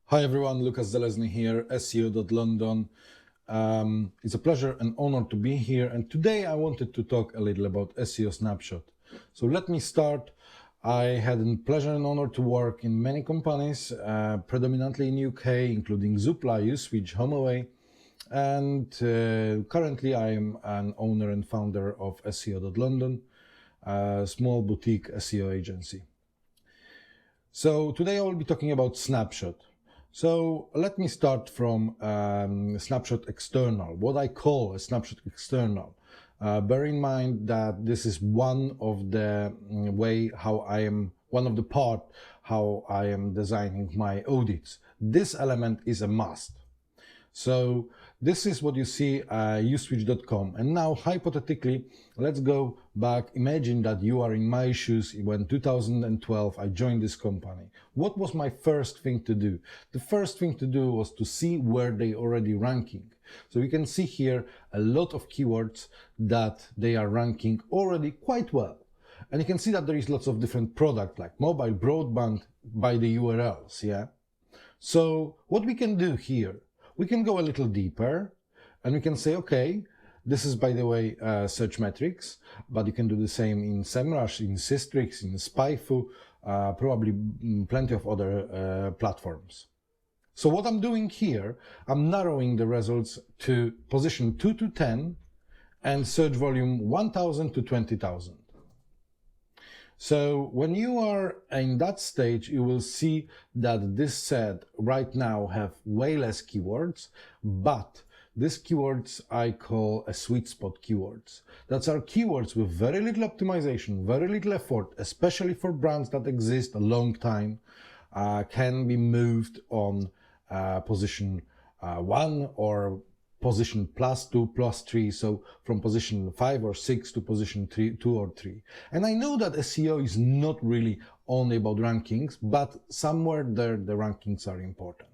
Hi everyone, Lukasz Zelezny here, SEO.London. It's a pleasure and honor to be here, and today I wanted to talk a little about SEO Snapshot. So let me start. I had the pleasure and honor to work in many companies, predominantly in UK, including Zoopla, Uswitch, HomeAway, and currently I am an owner and founder of SEO.London, a small boutique SEO agency. So today I will be talking about Snapshot. So let me start from Snapshot External, what I call a Snapshot External. Bear in mind that this is one of the part how I am designing my audits. This element is a must. So this is what you see uswitch.com. And now, hypothetically, let's go back. Imagine that you are in my shoes when 2012 I joined this company. What was my first thing to do? The first thing to do was to see where they already ranking. So you can see here a lot of keywords that they are ranking already quite well. And you can see that there is lots of different products like mobile, broadband by the URLs, yeah? So what we can do here, we can go a little deeper and we can say, okay, this is, by the way, search metrics, but you can do the same in SEMrush, in Systrix, in SpyFu, probably plenty of other platforms. So what I'm doing here, I'm narrowing the results to position 2 to 10 and search volume 1,000 to 20,000. So when you are in that stage, you will see that this set right now have way less keywords, but these keywords I call a sweet spot keywords. That are keywords with very little optimization, very little effort, especially for brands that exist a long time, can be moved on position 1 or position +2, +3, so from position 5 or 6 to position 2 or 3. And I know that SEO is not really only about rankings, but somewhere there the rankings are important.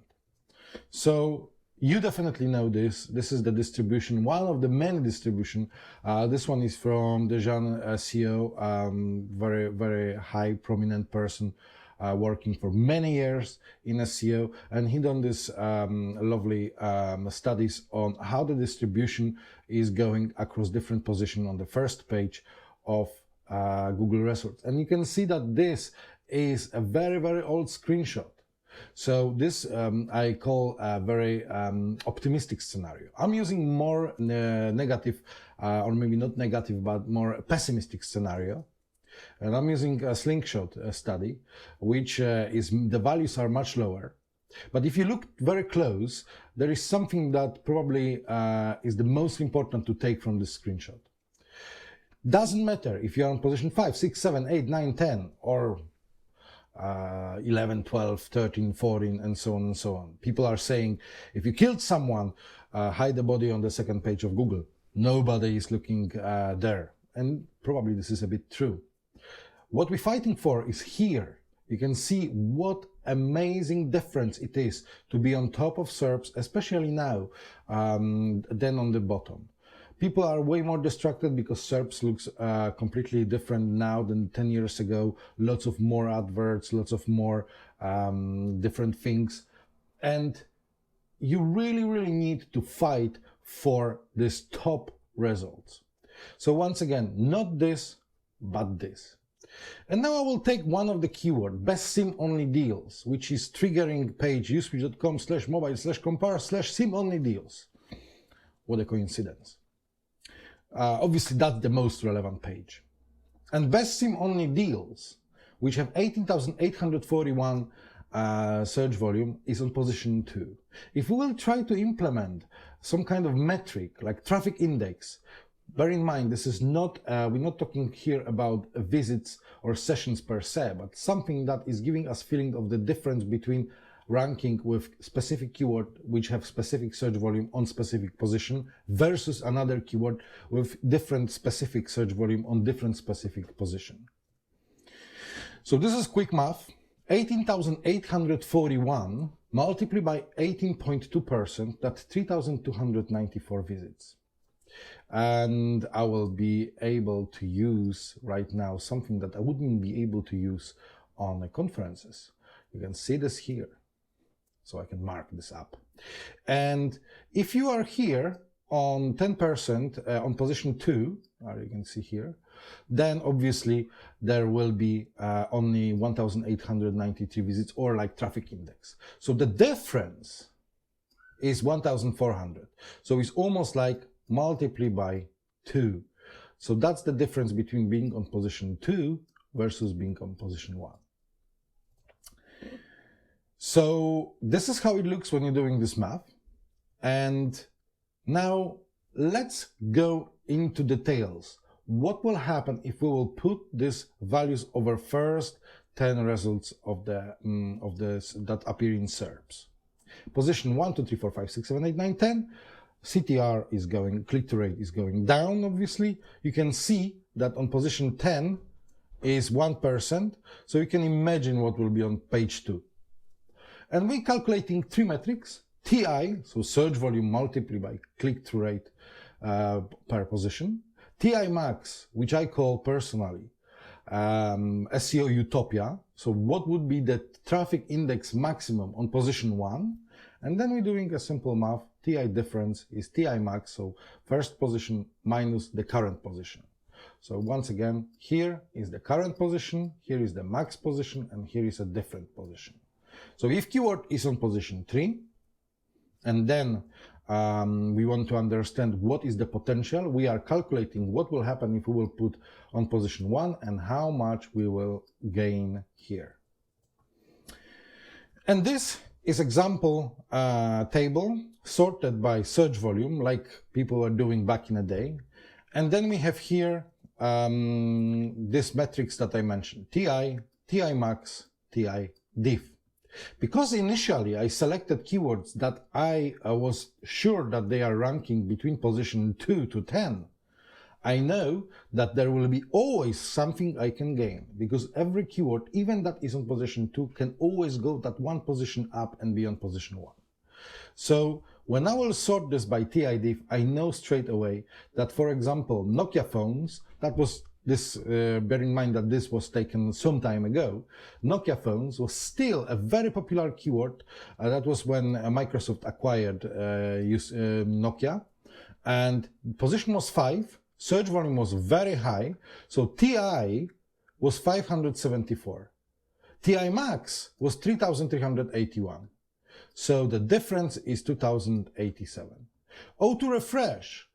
So you definitely know this. This is the distribution, one of the many distribution. This one is from Dejan SEO, very, very high prominent person working for many years in SEO, and he done this lovely studies on how the distribution is going across different positions on the first page of Google results. And you can see that this is a very, very old screenshot. So this I call a very optimistic scenario. I'm using more negative, or maybe not negative, but more pessimistic scenario. And I'm using a slingshot study, which is the values are much lower. But if you look very close, there is something that probably is the most important to take from this screenshot. Doesn't matter if you're on position 5, 6, 7, 8, 9, 10, or 11, 12, 13, 14, and so on and so on. People are saying, if you killed someone, hide the body on the second page of Google. Nobody is looking there. And probably this is a bit true. What we're fighting for is here. You can see what amazing difference it is to be on top of SERPs, especially now, than on the bottom. People are way more distracted because SERPs looks completely different now than 10 years ago. Lots of more adverts, lots of more different things. And you really, really need to fight for these top results. So once again, not this, but this. And now I will take one of the keyword, best sim only deals, which is triggering page uswitch.com/mobile/compare/sim only deals. What a coincidence. Obviously that's the most relevant page. And best sim only deals, which have 18,841 search volume, is on position 2. If we will try to implement some kind of metric like traffic index, bear in mind, this is not, we're not talking here about visits or sessions per se, but something that is giving us feeling of the difference between ranking with specific keyword which have specific search volume on specific position versus another keyword with different specific search volume on different specific position. So this is quick math. 18,841 multiplied by 18.2%, that's 3,294 visits. And I will be able to use right now something that I wouldn't be able to use on the conferences. You can see this here. So I can mark this up. And if you are here on 10% on position 2, you can see here, then obviously there will be only 1,893 visits, or like traffic index. So the difference is 1,400. So it's almost like multiply by 2. So that's the difference between being on position 2 versus being on position 1. So this is how it looks when you're doing this math. And now let's go into details. What will happen if we will put these values over first 10 results of this that appear in SERPs? Position 1, 2, 3, 4, 5, 6, 7, 8, 9, 10. CTR is going, click-through rate is going down, obviously. You can see that on position 10 is 1%. So you can imagine what will be on page 2. And we're calculating 3 metrics. TI, so search volume multiplied by click-through rate per position. TI max, which I call personally SEO utopia. So what would be the traffic index maximum on position 1? And then we're doing a simple math. TI difference is TI max, so first position minus the current position. So once again, here is the current position, here is the max position, and here is a different position. So if keyword is on position 3, and then we want to understand what is the potential, we are calculating what will happen if we will put on position 1 and how much we will gain here. And this is example table sorted by search volume, like people were doing back in the day. And then we have here these metrics that I mentioned: TI, TI max, TI diff. Because initially I selected keywords that I was sure that they are ranking between position 2 to 10, I know that there will be always something I can gain, because every keyword, even that is on position 2, can always go that one position up and be on position 1. So when I will sort this by TI diff, I know straight away that, for example, Nokia phones, that was this, bear in mind that this was taken some time ago, Nokia phones was still a very popular keyword. That was when Microsoft acquired Nokia, and position was 5, search volume was very high, so TI was 574. TI max was 3,381. So the difference is 2,087. O2 refresh.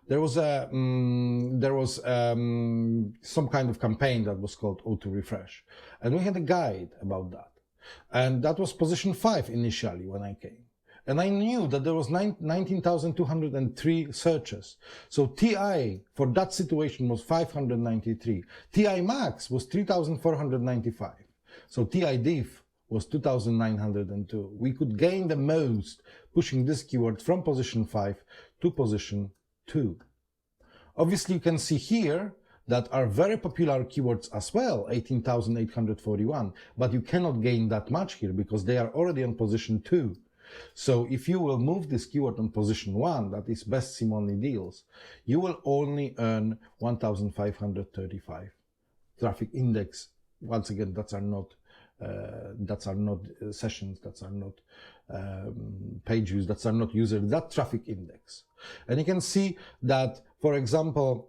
There was some kind of campaign that was called O2 refresh, and we had a guide about that. And that was position 5 initially when I came. And I knew that there was 19,203 searches. So TI for that situation was 593. TI max was 3,495. So TI diff was 2,902. We could gain the most pushing this keyword from position 5 to position 2. Obviously, you can see here that are very popular keywords as well, 18,841, but you cannot gain that much here because they are already on position 2. So if you will move this keyword on position 1, that is best SIM only deals, you will only earn 1,535 traffic index. Once again, that are not sessions, that are not page views, that are not users, that traffic index. And you can see that, for example,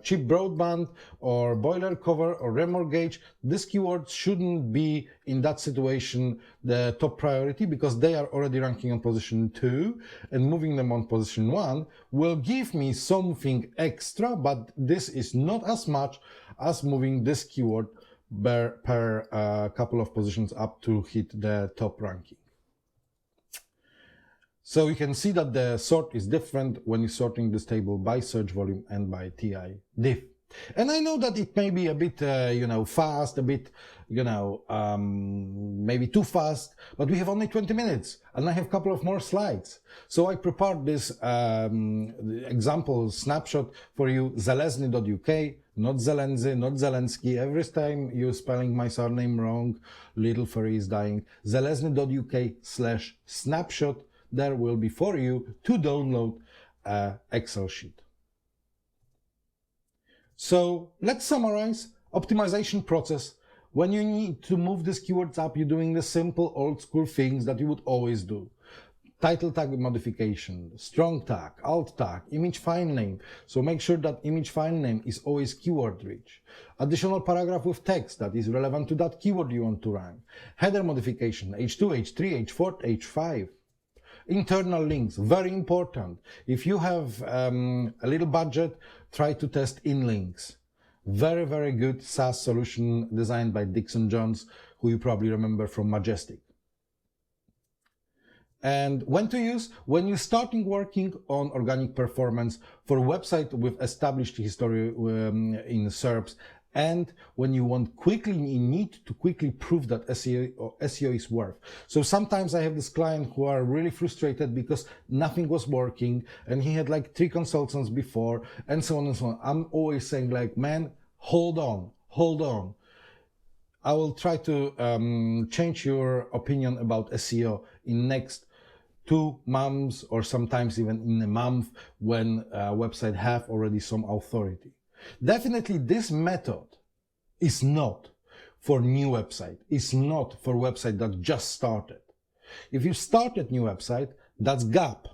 cheap broadband or boiler cover or remortgage, these keywords shouldn't be in that situation the top priority, because they are already ranking on position 2, and moving them on position 1 will give me something extra, but this is not as much as moving this keyword per couple of positions up to hit the top ranking. So you can see that the sort is different when you're sorting this table by search volume and by TI diff. And I know that it may be a bit, fast, a bit, maybe too fast, but we have only 20 minutes and I have a couple of more slides. So I prepared this example snapshot for you, zelezny.uk, not Zelezny, not Zelensky. Every time you're spelling my surname wrong, little furry is dying. zelezny.uk/snapshot. There will be for you to download an Excel sheet. So let's summarize optimization process. When you need to move these keywords up, you're doing the simple old school things that you would always do. Title tag modification, strong tag, alt tag, image file name. So make sure that image file name is always keyword rich. Additional paragraph with text that is relevant to that keyword you want to rank. Header modification, H2, H3, H4, H5. Internal links, very important. If you have a little budget, try to test in links. Very, very good SaaS solution designed by Dixon Jones, who you probably remember from Majestic. And when to use? When you're starting working on organic performance for a website with established history in SERPs, and when you need to quickly prove that SEO is worth. So sometimes I have this client who are really frustrated because nothing was working and he had like 3 consultants before and so on and so on. I'm always saying like, man, hold on. I will try to change your opinion about SEO in next 2 months or sometimes even in a month when a website have already some authority. Definitely this method is not for new website. It's not for website that just started. If you started new website, that's gap,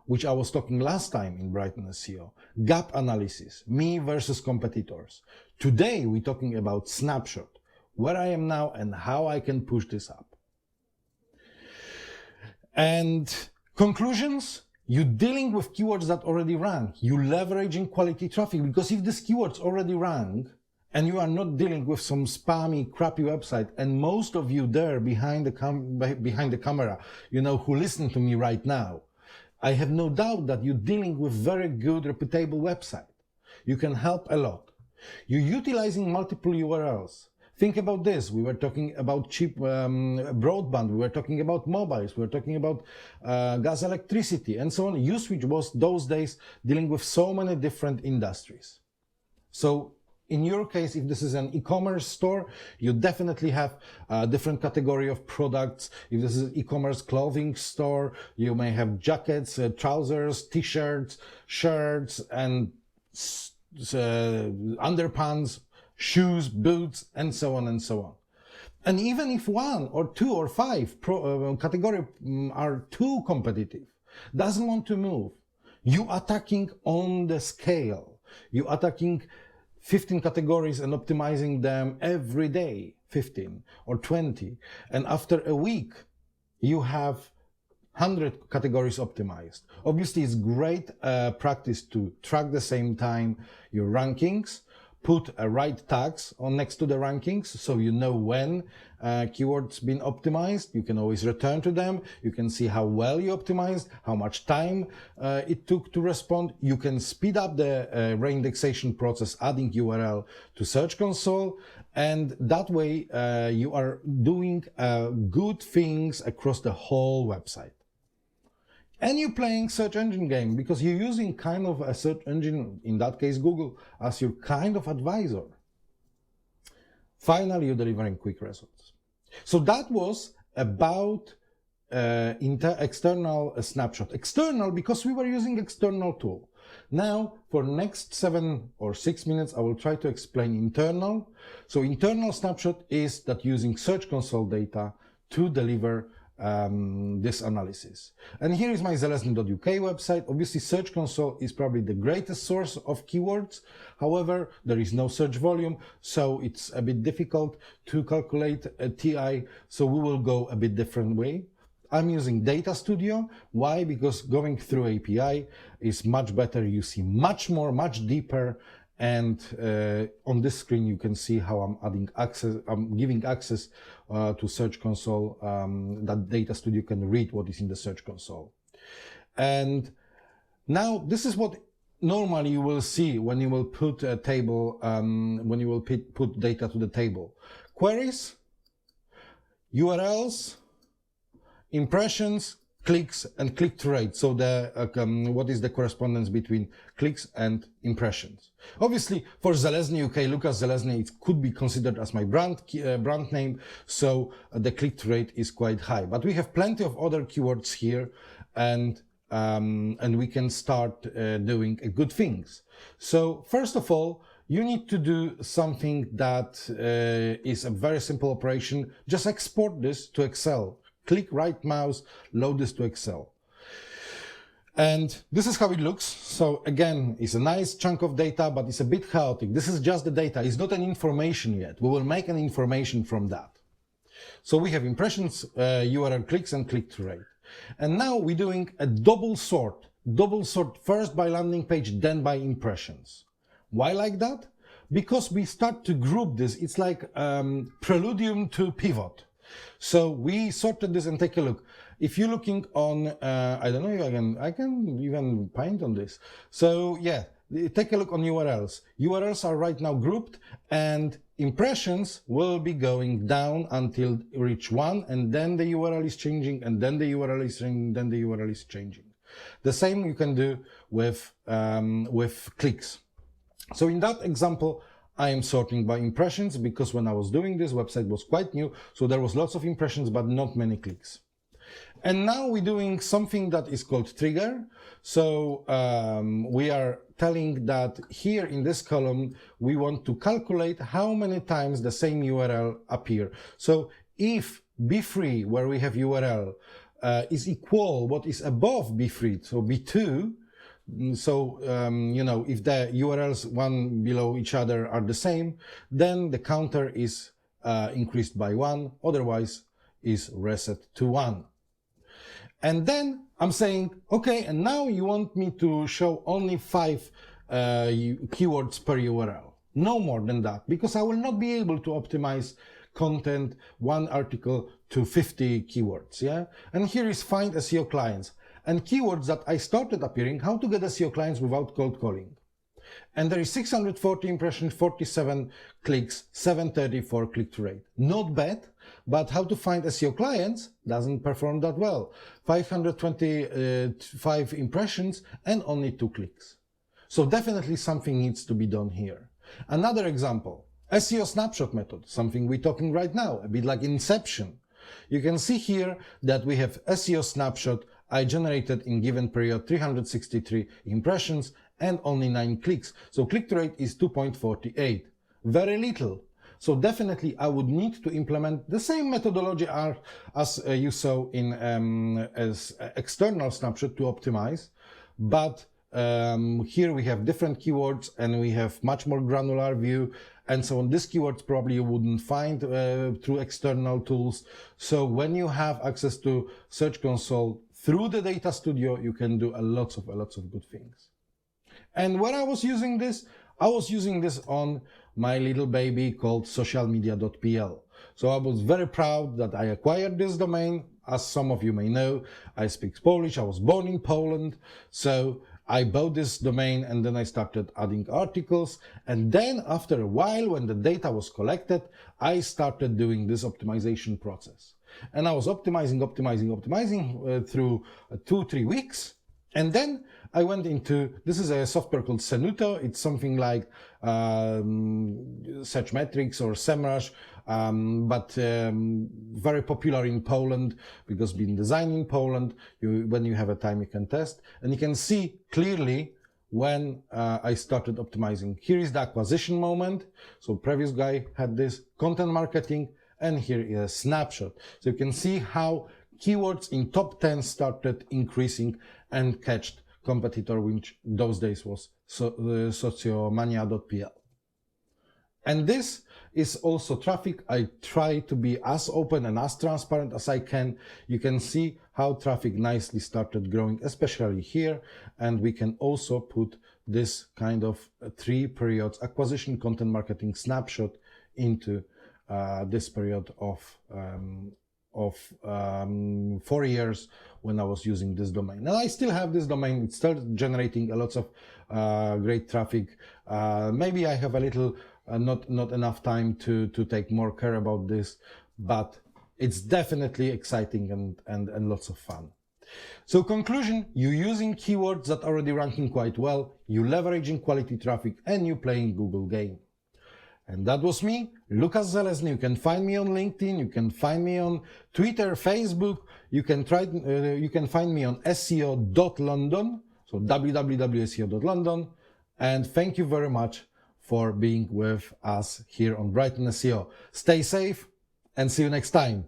which I was talking last time in Brighton SEO. Gap analysis, me versus competitors. Today we're talking about Snapshot, where I am now and how I can push this up. And conclusions, you're dealing with keywords that already rank. You're leveraging quality traffic, because if these keywords already rank and you are not dealing with some spammy, crappy website, and most of you there behind the camera, you know, who listen to me right now, I have no doubt that you're dealing with very good, reputable website. You can help a lot. You're utilizing multiple URLs. Think about this. We were talking about cheap broadband. We were talking about mobiles. We were talking about gas, electricity, and so on. Uswitch was those days dealing with so many different industries. So in your case, if this is an e-commerce store, you definitely have a different category of products. If this is an e-commerce clothing store, you may have jackets, trousers, t-shirts, shirts, and underpants, shoes, boots, and so on and so on. And even if 1 or 2 or 5 category are too competitive, doesn't want to move, you attacking on the scale. You attacking 15 categories and optimizing them every day, 15 or 20. And after a week, you have 100 categories optimized. Obviously, it's great practice to track the same time your rankings, put right tags on next to the rankings so you know when keywords been optimized. You can always return to them. You can see how well you optimized, how much time it took to respond. You can speed up the reindexation process, adding URL to Search Console, and that way you are doing good things across the whole website. And you're playing search engine game because you're using kind of a search engine, in that case Google, as your kind of advisor. Finally, you're delivering quick results. So that was about external snapshot. External because we were using external tool. Now, for next 7 or 6 minutes, I will try to explain internal. So internal snapshot is that using Search Console data to deliver this analysis. And here is my Zelezny.uk website. Obviously, Search Console is probably the greatest source of keywords. However, there is no search volume, so it's a bit difficult to calculate a TI. So we will go a bit different way. I'm using Data Studio. Why? Because going through API is much better. You see much more, much deeper. And on this screen, you can see how I'm adding access. I'm giving access to Search Console that Data Studio can read what is in the Search Console. And now this is what normally you will see when you will put a table, when you will put data to the table. Queries, URLs, impressions, clicks, and click-through rate. So the what is the correspondence between clicks and impressions? Obviously, for Zelezny UK, Lukasz Zelezny, it could be considered as my brand name. So the click-through rate is quite high. But we have plenty of other keywords here, and we can start doing good things. So first of all, you need to do something that is a very simple operation. Just export this to Excel. Click right mouse, load this to Excel. And this is how it looks. So again, it's a nice chunk of data, but it's a bit chaotic. This is just the data. It's not an information yet. We will make an information from that. So we have impressions, URL clicks, and click-through rate. And now we're doing a double sort first by landing page, then by impressions. Why like that? Because we start to group this. It's like preludium to pivot. So we sorted this, and take a look. If you're looking on, I don't know if I can even paint on this. So yeah, take a look on URLs. URLs are right now grouped, and impressions will be going down until reach 1, and then the URL is changing, and then the URL is changing, then the URL is changing. The same you can do with clicks. So in that example, I am sorting by impressions, because when I was doing this, website was quite new, so there was lots of impressions, but not many clicks. And now we're doing something that is called trigger. So we are telling that here in this column, we want to calculate how many times the same URL appear. So if B3, where we have URL, is equal what is above B3, so B2, so, you know, if the URLs one below each other are the same, then the counter is increased by 1, otherwise is reset to 1. And then I'm saying, okay, and now you want me to show only 5 keywords per URL. No more than that, because I will not be able to optimize content, one article to 50 keywords, yeah? And here is find SEO clients. And keywords that I started appearing, how to get SEO clients without cold calling. And there is 640 impressions, 47 clicks, 734 click-through rate. Not bad, but how to find SEO clients doesn't perform that well. 525 impressions and only 2 clicks. So definitely something needs to be done here. Another example, SEO Snapshot method, something we're talking right now, a bit like Inception. You can see here that we have SEO Snapshot. I generated in given period 363 impressions and only 9 clicks. So click-through rate is 2.48. Very little. So definitely I would need to implement the same methodology as you saw in as external snapshot to optimize. But here we have different keywords and we have much more granular view and so on. These keywords probably you wouldn't find through external tools. So when you have access to Search Console through the Data Studio, you can do lots of good things. And when I was using this on my little baby called socialmedia.pl. So I was very proud that I acquired this domain. As some of you may know, I speak Polish. I was born in Poland. So I bought this domain and then I started adding articles. And then after a while, when the data was collected, I started doing this optimization process. And I was optimizing through 2-3 weeks. And then I went into, this is a software called Senuto. It's something like Searchmetrics or SEMrush, but very popular in Poland because being designed in Poland, when you have a time you can test. And you can see clearly when I started optimizing. Here is the acquisition moment. So previous guy had this content marketing, and here is a snapshot. So you can see how keywords in top 10 started increasing and catched competitor, which those days was sociomania.pl. And this is also traffic. I try to be as open and as transparent as I can. You can see how traffic nicely started growing, especially here. And we can also put this kind of 3 periods acquisition, content marketing, snapshot into this period of 4 years when I was using this domain. And I still have this domain. It's still generating a lot of great traffic. Maybe I have a little, not enough time to take more care about this, but it's definitely exciting and lots of fun. So conclusion, you're using keywords that are already ranking quite well, you're leveraging quality traffic, and you're playing Google game. And that was me, Lukasz Zelezny. You can find me on LinkedIn. You can find me on Twitter, Facebook. You can find me on SEO.London. So www.seo.london. And thank you very much for being with us here on Brighton SEO. Stay safe and see you next time.